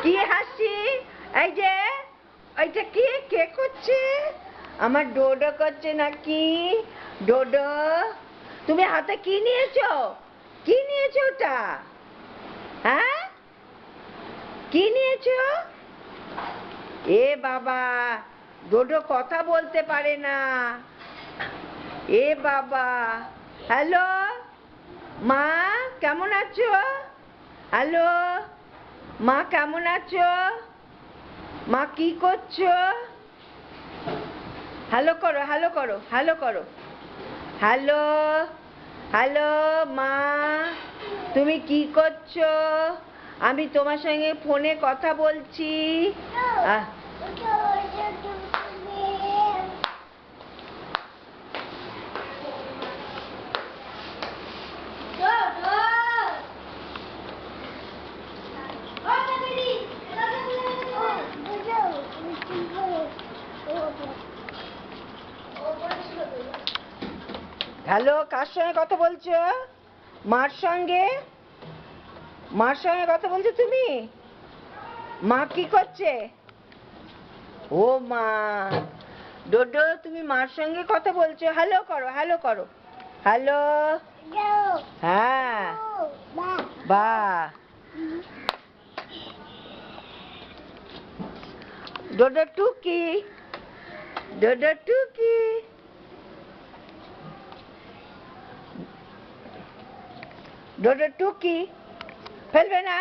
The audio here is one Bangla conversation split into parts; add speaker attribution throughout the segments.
Speaker 1: কি হাসি? এই যে ওইটা কি, কে করছে? আমার ডোডো করছে নাকি? ডোডো, তুমি হাতে কি নিয়েছো? কি নিয়েছো ওটা? হ্যাঁ, কি নিয়েছো? এ বাবা, ডোডো কথা বলতে পারে না। এ বাবা, হ্যালো মা, কেমন আছো? হ্যালো মা, কেমন আছো? মা কি করছো? হ্যালো করো, হ্যালো করো, হ্যালো করো। হ্যালো, হ্যালো মা, তুমি কি করছো? আমি তোমার সঙ্গে ফোনে কথা বলছি। হ্যালো, কার সঙ্গে কথা বলছো? মার সঙ্গে? মার সঙ্গে কথা বলছো তুমি? মা কি করছে? ও মা, ডোডো তুমি মার সঙ্গে কথা বলছো? হ্যালো করো, হ্যালো করো। হ্যালো, হ্যাঁ, বাহ। ডোডো টুকি, ডোডো টুকি। ডোডো টুকি, ফেলবে না,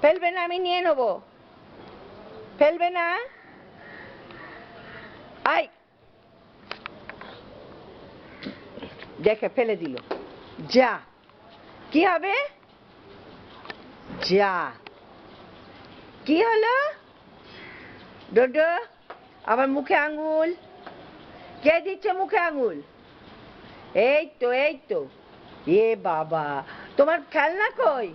Speaker 1: ফেলবে না, আমি নিয়ে নেবো। ফেলবে না। আই, দেখে ফেলে দিল। যা, কি হবে? যা, কি হলো? ডোডো, আবার মুখে আঙুল। কে দিচ্ছে মুখে আঙুল? এই তো, এই তো। এ বাবা, তোমার খেলনা কই?